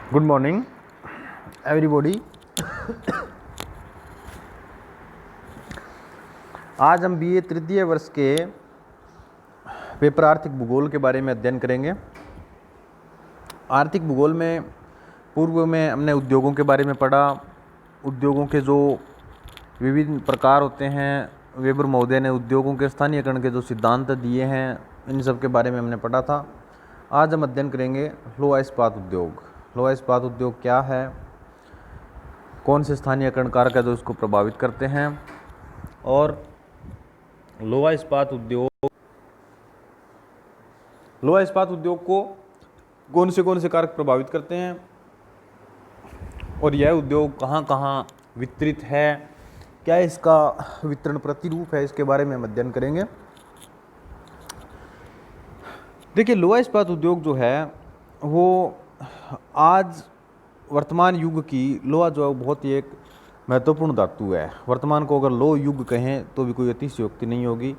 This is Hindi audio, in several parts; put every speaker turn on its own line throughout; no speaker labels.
Good morning everybody. आज हम बीए तृतीय वर्ष के पेपर आर्थिक भूगोल के बारे में अध्ययन करेंगे। आर्थिक भूगोल में पूर्व में हमने उद्योगों के बारे में पढ़ा। उद्योगों के जो विभिन्न प्रकार होते हैं, वेबर महोदय ने उद्योगों के स्थानीयकरण के जो सिद्धांत दिए हैं, इन सब के बारे में हमने पढ़ा था। आज हम अध्ययन करेंगे लोहा इस्पात उद्योग। लोहा इस्पात उद्योग क्या है, कौन से स्थानीयकरण कारक है जो इसको प्रभावित करते हैं, और लोहा इस्पात उद्योग को कौन से कारक प्रभावित करते हैं, और यह उद्योग कहाँ कहाँ वितरित है, क्या इसका वितरण प्रतिरूप है, इसके बारे में हम अध्ययन करेंगे। देखिए, लोहा इस्पात उद्योग जो है वो आज वर्तमान युग की लोहा जो है बहुत ही एक महत्वपूर्ण धातु है। वर्तमान को अगर लोह युग कहें तो भी कोई अतिशयोक्ति नहीं होगी,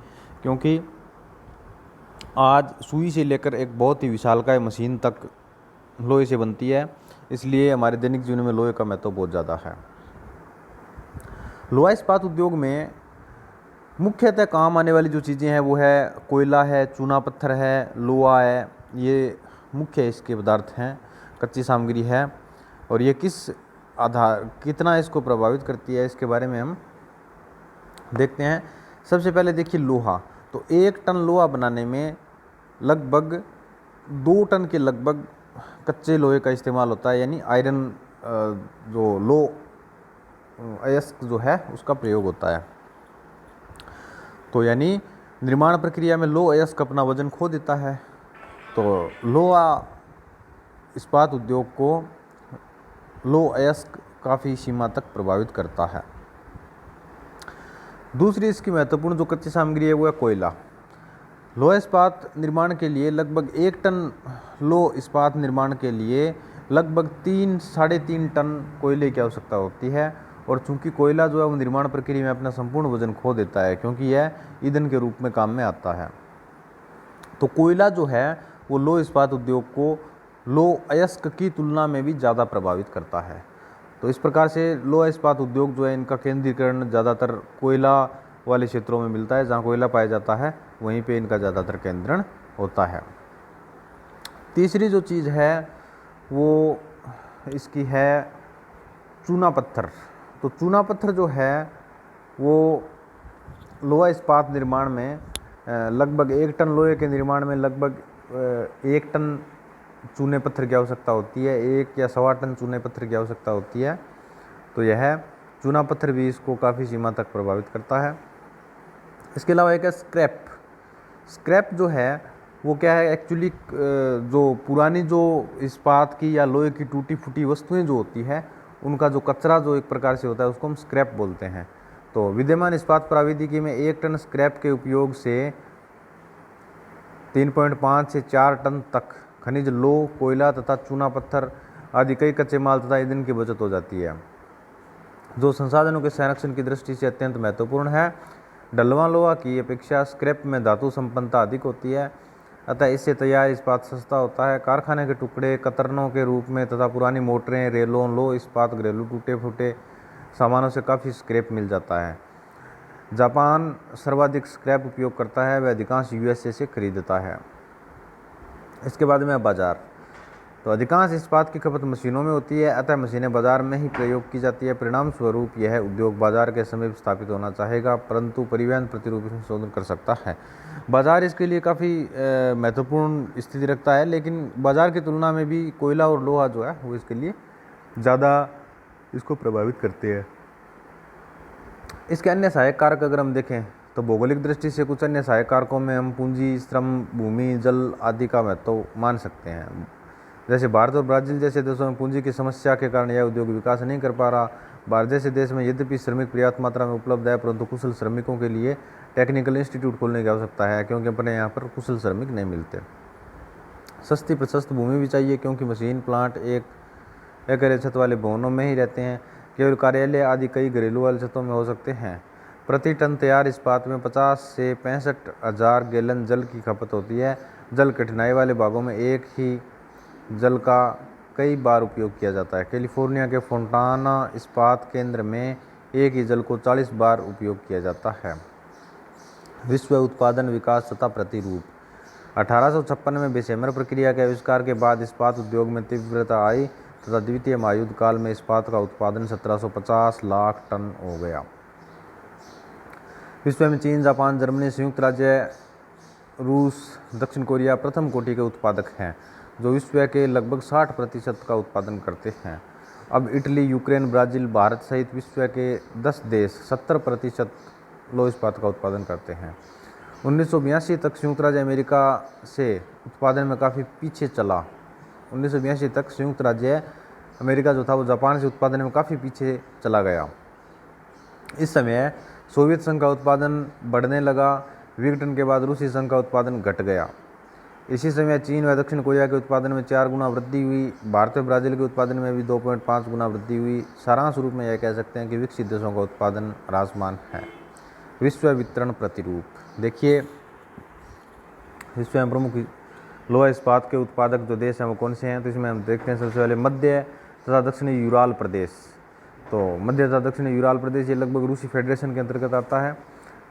क्योंकि आज सुई से लेकर एक बहुत ही विशालकाय मशीन तक लोहे से बनती है। इसलिए हमारे दैनिक जीवन में लोहे का महत्व बहुत ज़्यादा है। लोहा इस्पात उद्योग में मुख्यतः काम आने वाली जो चीज़ें हैं वो है कोयला है, चूना पत्थर है, लोहा है। ये मुख्य इसके पदार्थ हैं, कच्ची सामग्री है। और ये कितना इसको प्रभावित करती है, इसके बारे में हम देखते हैं। सबसे पहले देखिए लोहा, तो 1 टन लोहा बनाने में लगभग 2 टन के लगभग कच्चे लोहे का इस्तेमाल होता है, यानी आयरन जो लो अयस्क जो है उसका प्रयोग होता है। तो यानी निर्माण प्रक्रिया में लो अयस्क अपना वजन खो देता है। तो लोहा इस्पात उद्योग को लो अयस्क काफ़ी सीमा तक प्रभावित करता है। दूसरी इसकी महत्वपूर्ण जो कच्ची सामग्री है वो है कोयला। लोहा इस्पात निर्माण के लिए लगभग 1 टन लोह इस्पात निर्माण के लिए लगभग 3-3.5 टन कोयले की आवश्यकता होती है। और चूंकि कोयला जो है वो निर्माण प्रक्रिया में अपना संपूर्ण वजन खो देता है, क्योंकि यह ईंधन के रूप में काम में आता है। तो कोयला जो है वो लोह इस्पात उद्योग को लोह अयस्क की तुलना में भी ज़्यादा प्रभावित करता है। तो इस प्रकार से लोहा इस्पात उद्योग जो है इनका केंद्रीकरण ज़्यादातर कोयला वाले क्षेत्रों में मिलता है। जहाँ कोयला पाया जाता है वहीं पे इनका ज़्यादातर केंद्रण होता है। तीसरी जो चीज़ है वो इसकी है चूना पत्थर। तो चूना पत्थर जो है वो लोहा इस्पात निर्माण में लगभग 1 टन लोहे के निर्माण में लगभग 1 टन चूने पत्थर की आवश्यकता होती है, 1 या 1.25 टन चूने पत्थर की आवश्यकता होती है। तो यह चूना पत्थर भी इसको काफ़ी सीमा तक प्रभावित करता है। इसके अलावा एक है स्क्रैप। स्क्रैप जो है वो क्या है, एक्चुअली जो पुरानी जो इस्पात की या लोहे की टूटी फूटी वस्तुएं जो होती है उनका जो कचरा जो एक प्रकार से होता है उसको हम स्क्रैप बोलते हैं। तो विद्यमान इस्पात प्राविधिकी में 1 टन स्क्रैप के उपयोग से 3.5 से 4 टन तक खनिज लोह, कोयला तथा चूना पत्थर आदि कई कच्चे माल तथा ईंधन की बचत हो जाती है, जो संसाधनों के संरक्षण की दृष्टि से अत्यंत महत्वपूर्ण है। ढलवां लोहा की अपेक्षा स्क्रैप में धातु संपन्नता अधिक होती है, अतः इससे तैयार इस्पात सस्ता होता है। कारखाने के टुकड़े कतरनों के रूप में तथा पुरानी मोटरें, रेलों, लो इस्पात, घरेलू टूटे फूटे सामानों से काफ़ी स्क्रैप मिल जाता है। जापान सर्वाधिक स्क्रैप उपयोग करता है, वह अधिकांश यूएसए से खरीदता है। इसके बाद में बाजार, तो अधिकांश इस्पात की खपत मशीनों में होती है, अतः मशीनें बाजार में ही प्रयोग की जाती है। परिणाम स्वरूप यह उद्योग बाजार के समीप स्थापित होना चाहेगा, परंतु परिवहन प्रतिरूप में संशोधन कर सकता है। बाजार इसके लिए काफ़ी महत्वपूर्ण स्थिति रखता है, लेकिन बाजार की तुलना में भी कोयला और लोहा जो है वो इसके लिए ज़्यादा इसको प्रभावित करते हैं। इसके अन्य सहायक कारक अगर हम देखें तो भौगोलिक दृष्टि से कुछ अन्य सहायक कारकों में हम पूंजी, श्रम, भूमि, जल आदि का महत्व मान सकते हैं। जैसे भारत और ब्राज़ील जैसे देशों में पूंजी की समस्या के कारण यह उद्योग विकास नहीं कर पा रहा। भारत जैसे देश में यद्यपि श्रमिक पर्याप्त मात्रा में उपलब्ध है, परंतु कुशल श्रमिकों के लिए टेक्निकल इंस्टीट्यूट खोलने की आवश्यकता है, क्योंकि अपने यहाँ पर कुशल श्रमिक नहीं मिलते। सस्ती प्रशस्त भूमि भी चाहिए, क्योंकि मशीन प्लांट एक एकड़ छत वाले भवनों में ही रहते हैं। केवल कार्यालय आदि कई घरेलू वाले छतों में हो सकते हैं। प्रति टन तैयार इस्पात में 50 से 65 हज़ार गैलन जल की खपत होती है। जल कठिनाई वाले भागों में एक ही जल का कई बार उपयोग किया जाता है। कैलिफोर्निया के फोंटाना इस्पात केंद्र में एक ही जल को 40 बार उपयोग किया जाता है। विश्व उत्पादन विकास तथा प्रतिरूप। 1856 में बेसेमर प्रक्रिया के आविष्कार के बाद इस्पात उद्योग में तीव्रता आई तथा द्वितीय महायुद्ध काल में इस्पात का उत्पादन 1750 लाख टन हो गया। विश्व में चीन, जापान, जर्मनी, संयुक्त राज्य, रूस, दक्षिण कोरिया प्रथम कोटि के उत्पादक हैं, जो विश्व के लगभग 60% का उत्पादन करते हैं। अब इटली, यूक्रेन, ब्राज़ील, भारत सहित विश्व के 10 देश 70% लौह इस्पात का उत्पादन करते हैं। 1982 तक संयुक्त राज्य अमेरिका से उत्पादन में काफ़ी पीछे चला। 1982 तक संयुक्त राज्य अमेरिका जो था वो जापान से उत्पादन में काफ़ी पीछे चला गया। इस समय सोवियत संघ का उत्पादन बढ़ने लगा। विघटन के बाद रूसी संघ का उत्पादन घट गया। इसी समय चीन व दक्षिण कोरिया के उत्पादन में 4 गुना वृद्धि हुई। भारत व ब्राज़ील के उत्पादन में भी 2.5 गुना वृद्धि हुई। सारांश रूप में यह कह सकते हैं कि विकसित देशों का उत्पादन ह्रासमान है। विश्व वितरण प्रतिरूप। देखिए, विश्व में प्रमुख लोहा इस्पात के उत्पादक जो देश हैं वो कौन से हैं, तो इसमें हम देखते हैं सबसे पहले मध्य तथा दक्षिणी यूराल प्रदेश। तो मध्य तथा दक्षिणी यूराल प्रदेश ये लगभग रूसी फेडरेशन के अंतर्गत आता है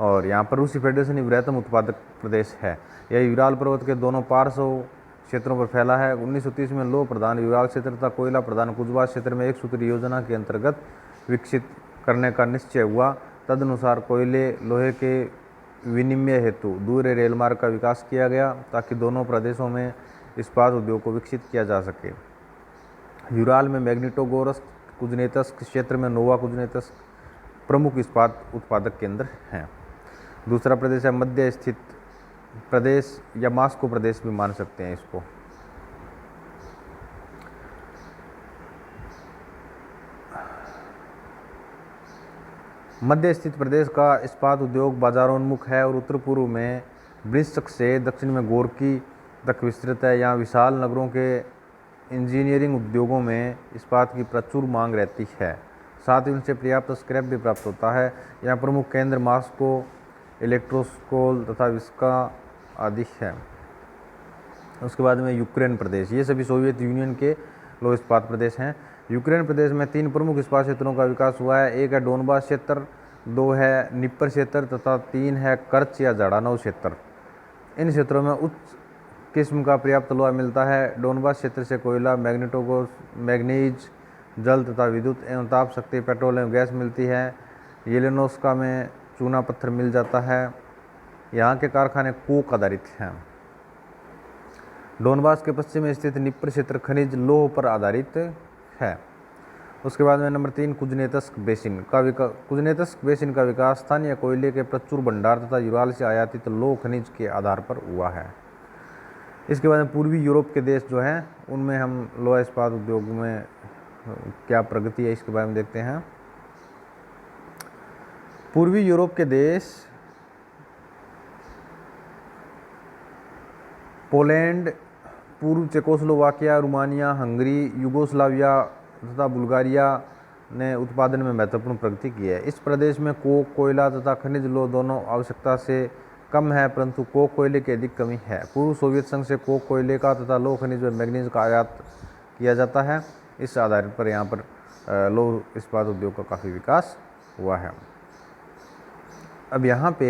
और यहाँ पर रूसी फेडरेशन ही बृहत्तम उत्पादक प्रदेश है। यह यूराल पर्वत के दोनों पार्श्व क्षेत्रों पर फैला है। 1930 में लौह प्रधान यूराल क्षेत्र तथा कोयला प्रधान कुजबास क्षेत्र में एक सूत्री योजना के अंतर्गत विकसित करने का निश्चय हुआ। तदनुसार कोयले लोहे के विनिमय हेतु दूर रेल मार्ग का विकास किया गया ताकि दोनों प्रदेशों में इस्पात उद्योग को विकसित किया जा सके। यूराल में मैग्निटोगोर्स्क, कुज्नेत्स्क क्षेत्र में नोवा कुज्नेत्स्क प्रमुख इस्पात उत्पादक केंद्र हैं। दूसरा प्रदेश है मध्य स्थित प्रदेश या मास्को प्रदेश भी मान सकते हैं इसको। मध्य स्थित प्रदेश का इस्पात उद्योग बाजारोन्मुख है और उत्तर पूर्व में ब्रिस्क से दक्षिण में गोरकी तक विस्तृत है। यहाँ विशाल नगरों के इंजीनियरिंग उद्योगों में इस्पात की प्रचुर मांग रहती है, साथ ही उनसे पर्याप्त स्क्रैप भी प्राप्त होता है। यहाँ प्रमुख केंद्र मास्को, इलेक्ट्रोस्कोल तथा विस्का आदि है। उसके बाद में यूक्रेन प्रदेश, ये सभी सोवियत यूनियन के लौह इस्पात प्रदेश हैं। यूक्रेन प्रदेश में 3 प्रमुख इस्पात क्षेत्रों का विकास हुआ है। एक है डोनबास क्षेत्र, 2 है निप्पर क्षेत्र तथा 3 है कर्च या जाड़ानव क्षेत्र। इन क्षेत्रों में उच्च किस्म का पर्याप्त लोहा मिलता है। डोनबास क्षेत्र से कोयला, मैग्नीज, जल तथा विद्युत एवं ताप शक्ति, पेट्रोल एवं गैस मिलती है। येलेनोस्का में चूना पत्थर मिल जाता है। यहाँ के कारखाने कोक आधारित हैं। डोनबास के पश्चिम में स्थित निप्पर क्षेत्र खनिज लोह पर आधारित है। उसके बाद में नंबर 3 कुज्नेत्स्क बेसिन का विकास स्थानीय कोयले के प्रचुर भंडार तथा यूराल से आयातित लोह खनिज के आधार पर हुआ है। इसके बाद में पूर्वी यूरोप के देश जो हैं उनमें हम लोहा इस्पात उद्योग में क्या प्रगति है इसके बारे में देखते हैं। पूर्वी यूरोप के देश पोलैंड, पूर्व चेकोस्लोवाकिया, रोमानिया, हंगरी, यूगोस्लाविया तथा बुल्गारिया ने उत्पादन में महत्वपूर्ण प्रगति की है। इस प्रदेश में कोक, कोयला तथा खनिज लोह दोनों आवश्यकता से कम है, परंतु कोक कोयले की अधिक कमी है। पूर्व सोवियत संघ से कोक कोयले का तथा लोह खनिज व मैग्नीज का आयात किया जाता है। इस आधार पर यहाँ पर लौह इस्पात उद्योग का काफ़ी विकास हुआ है। अब यहाँ पे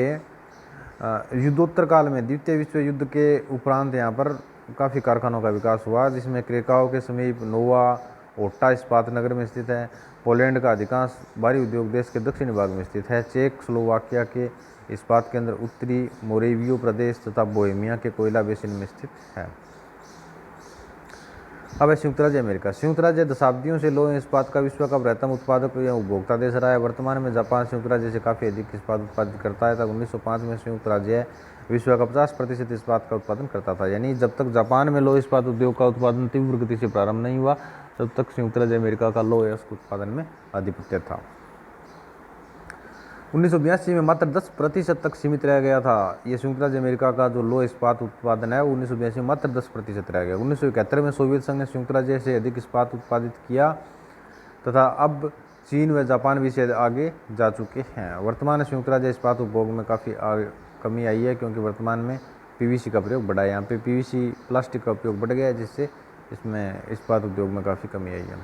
युद्धोत्तर काल में द्वितीय विश्व युद्ध के उपरांत यहाँ पर काफ़ी कारखानों का विकास हुआ, जिसमें क्रेकाव के समीप नोवा ओट्टा इस्पात नगर में स्थित है। पोलैंड का अधिकांश भारी उद्योग देश के दक्षिणी भाग में स्थित है। चेकोस्लोवाकिया के इस्पात केंद्र उत्तरी मोरेवियो प्रदेश तथा बोहेमिया के कोयला बेसिन में स्थित है। अब है संयुक्त राज्य अमेरिका। संयुक्त राज्य दशाब्दियों से लौह इस्पात का विश्व का बृहत्तम उत्पादक या उपभोक्ता देश रहा है। वर्तमान में जापान संयुक्त राज्य से काफ़ी अधिक इस्पात उत्पादित करता है। तब 1905 में संयुक्त राज्य विश्व का 50% इस्पात का उत्पादन करता था। यानी जब तक जापान में लौह इस्पात उद्योग का उत्पादन तीव्र गति से प्रारंभ नहीं हुआ, तब तक संयुक्त राज्य अमेरिका का लौह उत्पादन में आधिपत्य था। 1982 में मात्र 10% तक सीमित रह गया था। ये संयुक्त राज्य अमेरिका का जो लौह इस्पात उत्पादन है वो 1982 में मात्र 10% रह गया। 1971 में सोवियत संघ ने संयुक्त राज्य से अधिक इस्पात उत्पादित किया तथा अब चीन व जापान भी इससे आगे जा चुके हैं। वर्तमान में संयुक्त राज्य इस्पात उपभोग में काफ़ी कमी आई है, क्योंकि वर्तमान में पीवीसी का प्रयोग बढ़ा है। यहाँ पे पीवीसी प्लास्टिक का उपयोग बढ़ गया है, जिससे इसमें इस्पात उद्योग में काफ़ी कमी आई है।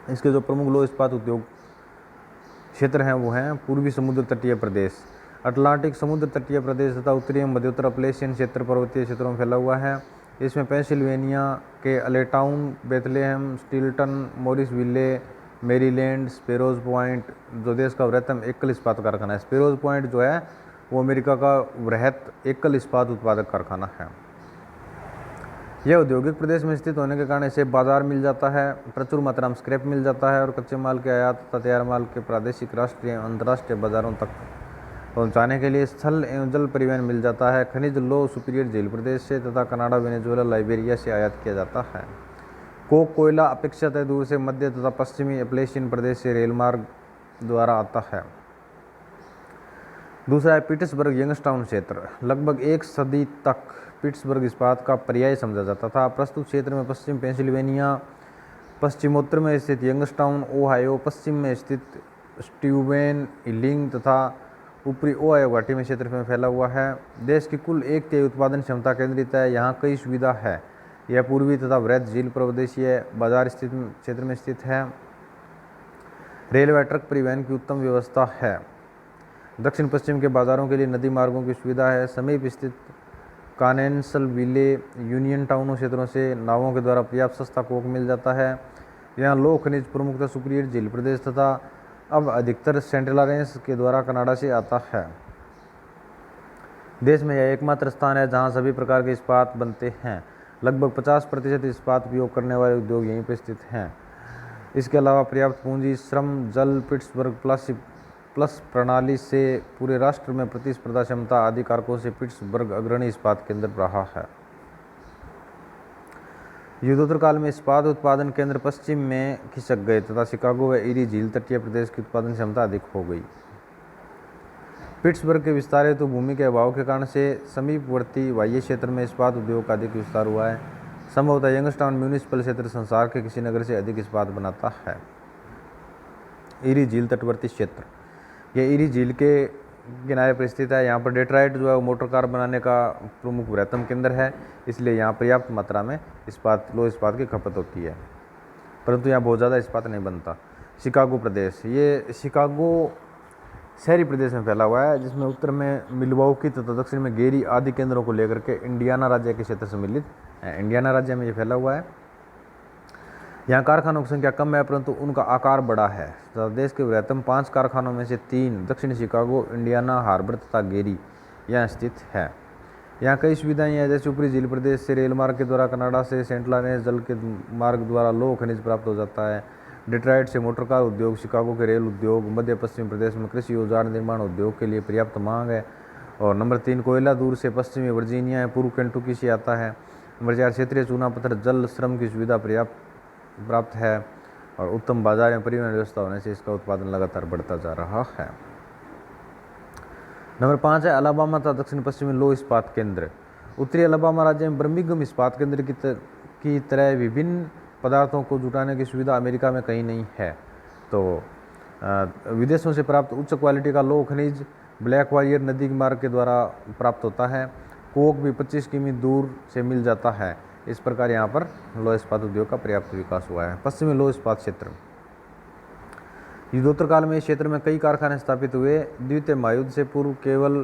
इसके जो प्रमुख लौह इस्पात उद्योग क्षेत्र हैं वो हैं पूर्वी समुद्र तटीय प्रदेश, अटलांटिक समुद्र तटीय प्रदेश तथा उत्तरी एवं मध्योत्तर अप्लेशियन क्षेत्र पर्वतीय क्षेत्रों में फैला हुआ है। इसमें पेंसिल्वेनिया के Allentown, Bethlehem, Steelton, Morrisville, Maryland, Sparrows Point जो देश का वृहत्तम एकल इस्पात कारखाना है। स्पेरोज पॉइंट जो है वो अमेरिका का वृहत एकल इस्पात उत्पादक कारखाना है। यह औद्योगिक प्रदेश में स्थित होने के कारण इसे बाजार मिल जाता है, प्रचुर मात्रा में स्क्रैप मिल जाता है और कच्चे माल के आयात तथा तैयार माल के प्रादेशिक, राष्ट्रीय एवं अंतर्राष्ट्रीय बाजारों तक पहुंचाने के लिए स्थल एवं जल परिवहन मिल जाता है। खनिज लौह सुपीरियर झील प्रदेश से तथा कनाडा, वेनेजुएला, लाइबेरिया से आयात किया जाता है। कोक कोयला अपेक्षाकृत दूर से मध्य तथा पश्चिमी एप्लेशियन प्रदेश से रेल मार्ग द्वारा आता है। दूसरा है पीट्सबर्ग यंगस्टाउन क्षेत्र। लगभग एक सदी तक पीट्सबर्ग इस्पात का पर्याय समझा जाता था। प्रस्तुत क्षेत्र में पश्चिम पेंसिल्वेनिया, पश्चिमोत्तर में स्थित यंगस्टाउन, ओहायो, पश्चिम में स्थित स्टीवन, इलिंग तथा ऊपरी ओहायो घाटी में क्षेत्र में फैला हुआ है। देश की कुल 1/3 उत्पादन क्षमता केंद्रित है। यहाँ कई सुविधा है। यह पूर्वी तथा वृहद झील प्रदेशीय बाजार स्थित क्षेत्र में स्थित है। रेलवे ट्रक परिवहन की उत्तम व्यवस्था है। दक्षिण पश्चिम के बाजारों के लिए नदी मार्गों की सुविधा है। समीप स्थित कानेन्सलविले, यूनियन टाउनों क्षेत्रों से नावों के द्वारा पर्याप्त सस्ता कोक मिल जाता है। यहाँ लौह खनिज प्रमुखतः सुपीरियर झील प्रदेश तथा अब अधिकतर सेंट लॉरेंस के द्वारा कनाडा से आता है। देश में यह एकमात्र स्थान है जहाँ सभी प्रकार के इस्पात बनते हैं। लगभग 50% इस्पात उपयोग करने वाले उद्योग यहीं पर स्थित हैं। इसके अलावा पर्याप्त पूंजी, श्रम, जल, पिट्सबर्ग प्लस प्रणाली से पूरे राष्ट्र में प्रतिस्पर्धा क्षमता आदि कारकों से पिट्सबर्ग अग्रणी इस्पात केंद्र रहा है। युद्धोत्तर काल में इस्पात उत्पादन केंद्र पश्चिम में खिसक गए तथा शिकागो व ईरी झील तटीय प्रदेश की उत्पादन क्षमता अधिक हो गई। पिट्सबर्ग के विस्तारित भूमि के अभाव के कारण से समीपवर्ती बाह्य क्षेत्र में इस्पात उद्योग का अधिक विस्तार हुआ है। संभवतः यंगस्टाउन म्यूनिसिपल क्षेत्र संसार के किसी नगर से अधिक इस्पात बनाता है। ईरी झील तटवर्ती क्षेत्र, यह ईरी झील के किनारे पर स्थित है। यहाँ पर डेट्राइट जो है वो मोटर कार बनाने का प्रमुख वृहत्तम केंद्र है, इसलिए यहाँ पर्याप्त मात्रा में लौह इस्पात की खपत होती है, परंतु यहाँ बहुत ज़्यादा इस्पात नहीं बनता। शिकागो प्रदेश, ये शिकागो शहरी प्रदेश में फैला हुआ है, जिसमें उत्तर में मिलवॉकी तथा दक्षिण में गेरी आदि केंद्रों को लेकर के इंडियाना राज्य के क्षेत्र सम्मिलित है। इंडियाना राज्य में ये फैला हुआ है। यहाँ कारखानों की संख्या कम है, परंतु उनका आकार बड़ा है। देश के वृहत्तम 5 कारखानों में से 3 दक्षिण शिकागो, इंडियाना हार्बर तथा गेरी यहाँ स्थित है। यहाँ कई सुविधाएं हैं, जैसे ऊपरी झील प्रदेश से रेल मार्ग के द्वारा कनाडा से सेंट लॉरेंस, जल के मार्ग द्वारा लौह खनिज प्राप्त हो जाता है। डेट्राइट से मोटर कार उद्योग, शिकागो के रेल उद्योग, मध्य पश्चिम प्रदेश में कृषि औजार निर्माण उद्योग के लिए पर्याप्त मांग है। और नंबर 3 कोयला दूर से पश्चिमी वर्जीनिया, पूर्व केंटुकी से आता है। नंबर 4 क्षेत्रीय चूना पत्थर, जल, श्रम की सुविधा प्राप्त है और उत्तम बाजार या परिवहन व्यवस्था होने से इसका उत्पादन लगातार बढ़ता जा रहा है। नंबर 5 है अलाबामा तथा दक्षिण पश्चिमी लौह इस्पात केंद्र। उत्तरी अलाबामा राज्य में बर्मिंघम इस्पात केंद्र की तरह विभिन्न पदार्थों को जुटाने की सुविधा अमेरिका में कहीं नहीं है। तो विदेशों से प्राप्त उच्च क्वालिटी का लौह खनिज ब्लैक वायर नदी के मार्ग के द्वारा प्राप्त होता है। कोक भी 25 किमी दूर से मिल जाता है। इस प्रकार यहाँ पर लौह इस्पात उद्योग का पर्याप्त विकास हुआ है। पश्चिमी लौह इस्पात क्षेत्र, युद्धोत्तर काल में इस क्षेत्र में कई कारखाने स्थापित हुए। द्वितीय महायुद्ध से पूर्व केवल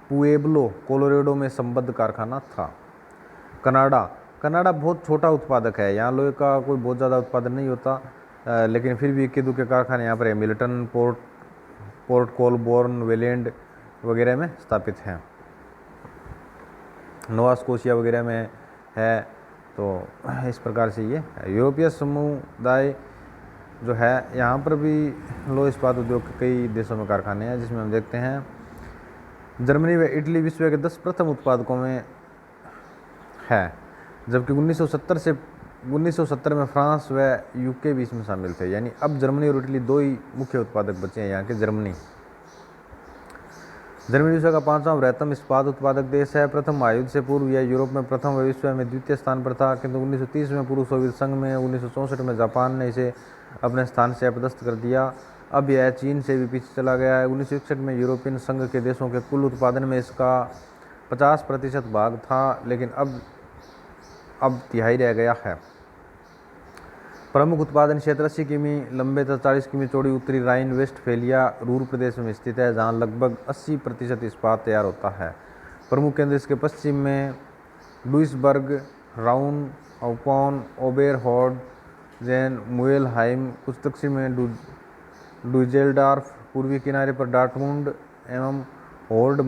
पुएब्लो, कोलोराडो में संबद्ध कारखाना था। कनाडा बहुत छोटा उत्पादक है। यहाँ लोहे का कोई बहुत ज़्यादा उत्पादन नहीं होता, लेकिन फिर भी इक्के दुक्के कारखाने यहाँ पर मिल्टन, पोर्ट कोलबोर्न, वेलेंड वगैरह में स्थापित हैं। नोवा स्कोशिया वगैरह में है। तो इस प्रकार से ये यूरोपीय समुदाय जो है, यहाँ पर भी लौह इस्पात उद्योग के कई देशों में कारखाने हैं, जिसमें हम देखते हैं जर्मनी व इटली विश्व के 10 प्रथम उत्पादकों में है, जबकि 1970 में फ्रांस व यूके भी इसमें शामिल थे। यानी अब जर्मनी और इटली 2 ही मुख्य उत्पादक बचे हैं यहाँ के। जर्मनी विश्व का 5वां वृहत्तम इस्पात उत्पादक देश है। प्रथम महायुद्ध से पूर्व यह यूरोप में प्रथम व विश्व में द्वितीय स्थान पर था, किंतु 1930 में पूर्व सोवियत संघ में, 1964 में जापान ने इसे अपने स्थान से अपदस्थ कर दिया। अब यह चीन से भी पीछे चला गया है। 1961 में यूरोपियन संघ के देशों के कुल उत्पादन में इसका 50% भाग था, लेकिन अब अब तिहाई रह गया है। प्रमुख उत्पादन क्षेत्र 80 किमी लंबे तथा 40 किमी चौड़ी उत्तरी राइन वेस्टफेलिया रूर प्रदेश में स्थित है, जहां लगभग 80% इस्पात तैयार होता है। प्रमुख केंद्र इसके पश्चिम में डुइसबर्ग, राउन, औपॉन, ओबेरहोड, जेन, मुएलहाइम, कुछ दक्षिण में डुजेल्डॉर्फ, पूर्वी किनारे पर डार्टमुंड एवं होर्ड,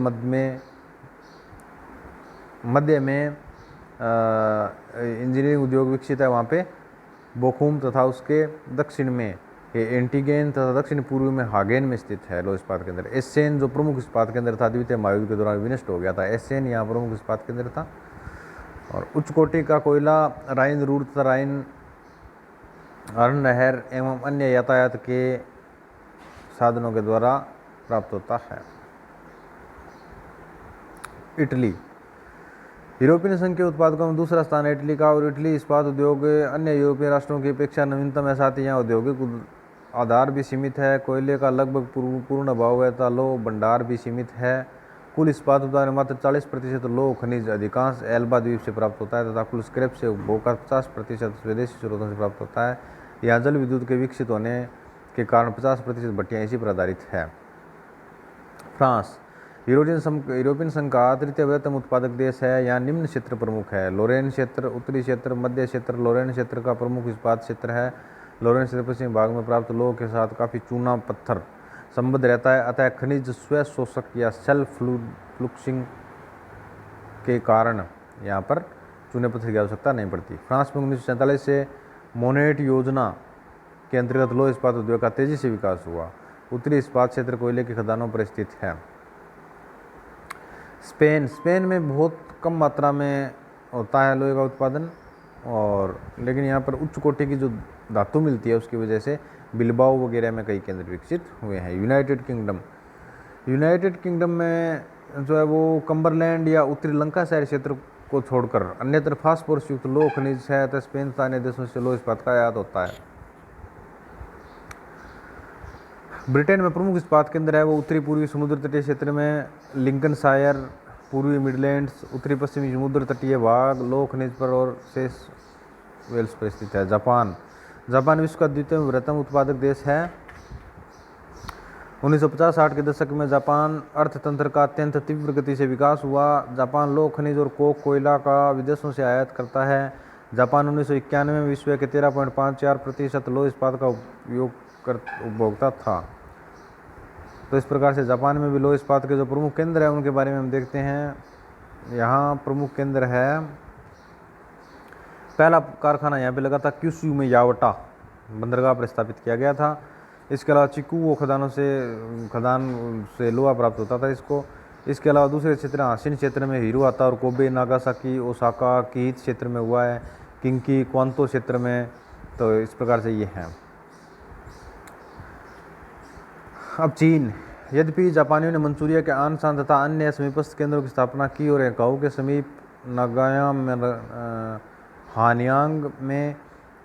मध्य में इंजीनियरिंग उद्योग विकसित है वहाँ पे बोखुम, तथा उसके दक्षिण में एंटीगेन तथा दक्षिण पूर्व में हागेन में स्थित है लौह इस्पात केंद्र। एसेन जो प्रमुख इस्पात केंद्र था द्वितीय महायुद्ध के दौरान विनष्ट हो गया था। एसेन यहाँ प्रमुख इस्पात केंद्र था। और उच्च कोटि का कोयला राइन रूर तथा राइन अर्ण नहर एवं अन्य यातायात के साधनों के द्वारा प्राप्त होता है। इटली यूरोपीय संघ के उत्पादकों में दूसरा स्थान है इटली का, और इटली इस्पात उद्योग अन्य यूरोपीय राष्ट्रों की अपेक्षा नवीनतम है। साथ ही यहाँ औद्योगिक आधार भी सीमित है। कोयले का लगभग पूर्ण अभाव है तथा लौह भंडार भी सीमित है। कुल इस्पात उत्पादन मात्र 40% लौह खनिज अधिकांश एल्बा द्वीप से प्राप्त होता है तथा कुल स्क्रैप से उपभोग का 50% स्वदेशी स्रोतों से प्राप्त होता है। यहाँ जल विद्युत के विकसित होने के कारण 50% भट्टियाँ इसी पर आधारित है। फ्रांस यूरोपियन संघ का तृतीय बृहत्तम उत्पादक देश है। यहाँ निम्न क्षेत्र प्रमुख है: लोरेन क्षेत्र, उत्तरी क्षेत्र, मध्य क्षेत्र। लोरेन क्षेत्र का प्रमुख इस्पात क्षेत्र है। लोरेन क्षेत्र पश्चिमी भाग में प्राप्त लौह के साथ काफ़ी चूना पत्थर संबद्ध रहता है, अतः खनिज स्वशोषक या सेल्फ फ्लुक्सिंग के कारण यहाँ पर चूने पत्थर की आवश्यकता नहीं पड़ती। फ्रांस में 1947 से मोनेट योजना के अंतर्गत लौह इस्पात उद्योग का तेजी से विकास हुआ। उत्तरी इस्पात क्षेत्र कोयले की खदानों पर स्थित है। स्पेन में बहुत कम मात्रा में होता है लोहे का उत्पादन, और लेकिन यहाँ पर उच्च कोटि की जो धातु मिलती है उसकी वजह से बिलबाओ वगैरह में कई केंद्र विकसित हुए हैं। यूनाइटेड किंगडम में जो है वो कम्बरलैंड या उत्तरी लंका शहर क्षेत्र को छोड़कर अन्यत्र फास्फोरस युक्त लौह खनिज है, तथा स्पेन तथा अन्य देशों से लौह इस्पात का आयात होता है। ब्रिटेन में प्रमुख इस्पात केंद्र है वो उत्तरी पूर्वी समुद्र तटीय क्षेत्र में लिंकनशायर, पूर्वी मिडलैंड्स, उत्तरी पश्चिमी समुद्र तटीय भाग, लौह खनिज पर और शेष वेल्स पर स्थित है। जापान विश्व का द्वितीय बृहत्तम उत्पादक देश है। 1950-60 के दशक में जापान अर्थतंत्र का अत्यंत तीव्र गति से विकास हुआ। जापान लौह खनिज और कोक कोयला का विदेशों से आयात करता है। जापान 1991 में विश्व के 13.54% लौह इस्पात का उपभोक्ता था। तो इस प्रकार से जापान में भी लौह इस्पात के जो प्रमुख केंद्र हैं उनके बारे में हम देखते हैं। यहाँ प्रमुख केंद्र है, पहला कारखाना यहाँ पे लगा था क्यूशू में, यावटा बंदरगाह पर स्थापित किया गया था। इसके अलावा चिकुओ खदान से लोहा प्राप्त होता था इसको। इसके अलावा दूसरे क्षेत्र हाशिन क्षेत्र में हिरोहाता और कोबे, नागासाकी, ओसाका, कीत क्षेत्र में हुआ है, किंकी, क्वांतो क्षेत्र में। तो इस प्रकार से ये हैं। अब चीन, यद्यपि जापानियों ने मंचूरिया के आनसान तथा अन्य समीपस्थ केंद्रों की स्थापना की और एकाऊ के समीप नागायाम, हानयांग में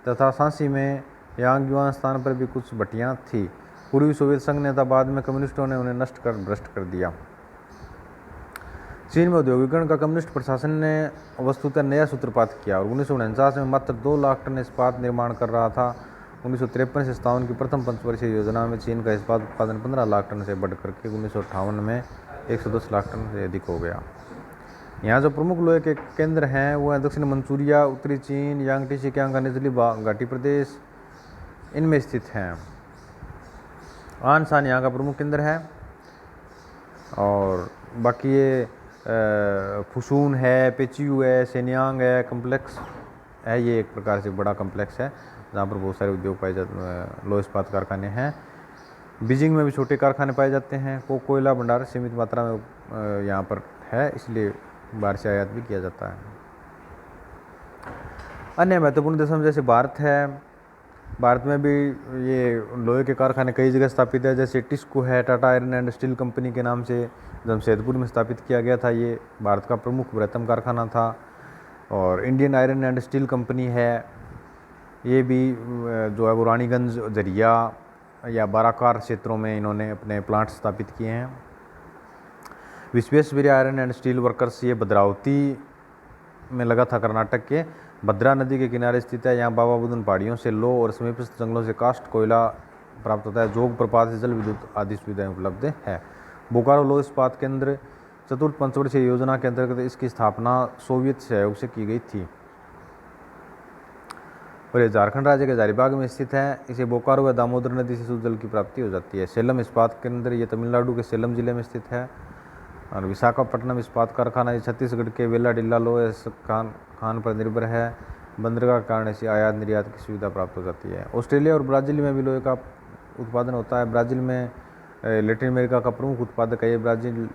तथा सांसी में यांगयुआन स्थान पर भी कुछ भट्टियाँ थी। पूर्वी सोवियत संघ ने तथा बाद में कम्युनिस्टों ने उन्हें नष्ट कर भ्रष्ट कर दिया। चीन में औद्योगिकरण का कम्युनिस्ट प्रशासन ने वस्तुतः नया सूत्रपात किया और 1949 में मात्र 2 लाख टन इस्पात निर्माण कर रहा था। 1953 से 57 की प्रथम पंचवर्षीय योजना में चीन का इस्पात उत्पादन 15 लाख टन से बढ़कर के 1958 में 110 लाख टन से अधिक हो गया। यहाँ जो प्रमुख लोहे के केंद्र हैं वो है दक्षिण मंचूरिया, उत्तरी चीन, यांगटी शिकियांग का निचली घाटी प्रदेश, इनमें स्थित हैं। आनसान यहाँ का प्रमुख केंद्र है, और बाकी ये फुसून है, पेचियू है, सेनियांग है, कम्प्लेक्स है। ये एक प्रकार से बड़ा कम्प्लेक्स है जहाँ पर बहुत सारे उद्योग पाए जाते, लौह इस्पात कारखाने हैं। बीजिंग में भी छोटे कारखाने पाए जाते हैं। कोयला भंडार सीमित मात्रा में यहाँ पर है, इसलिए बाहर से आयात भी किया जाता है। अन्य महत्वपूर्ण देशों में जैसे भारत है, भारत में भी ये लोहे के कारखाने कई जगह स्थापित है। जैसे टिस्को है, Tata iron and steel company के नाम से जमशेदपुर में स्थापित किया गया था। ये भारत का प्रमुख बृहत्तम कारखाना था। और Indian iron and steel company है, ये भी जो है वो रानीगंज, जरिया या बाराकार क्षेत्रों में इन्होंने अपने प्लांट स्थापित किए हैं। Visvesvaraya iron and steel workers, ये भद्रावती में लगा था कर्नाटक के, भद्रा नदी के किनारे स्थित है। यहाँ बाबा बुदन पहाड़ियों से लो और समीपस्थ जंगलों से कास्ट कोयला प्राप्त होता है। जोग प्रपात से जल विद्युत आदि सुविधाएं उपलब्ध है। बोकारो लो इस्पात केंद्र चतुर्थ पंचवर्षीय योजना के अंतर्गत इसकी स्थापना सोवियत सहयोग से की गई थी और ये झारखंड राज्य के हजारीबाग में स्थित है। इसे बोकारो व दामोदर नदी से शुद्ध जल की प्राप्ति हो जाती है। सेलम इस्पात केंद्र ये तमिलनाडु के सेलम जिले में स्थित है। और विशाखापट्टनम इस्पात कारखाना ये छत्तीसगढ़ के वेल्लाडिल्ला लोह खान पर निर्भर है। बंदरगाह के कारण इसे आयात निर्यात की सुविधा प्राप्त हो जाती है। ऑस्ट्रेलिया और ब्राज़ील में भी लोहे का उत्पादन होता है। ब्राज़ील में लैटिन अमेरिका का प्रमुख उत्पादक है ये ब्राज़ील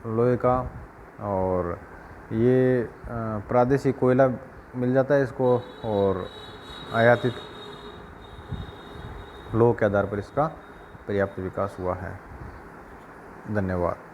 लोहे का, और ये प्रादेशिक कोयला मिल जाता है इसको और आयातित लोह के आधार पर इसका पर्याप्त विकास हुआ है। धन्यवाद।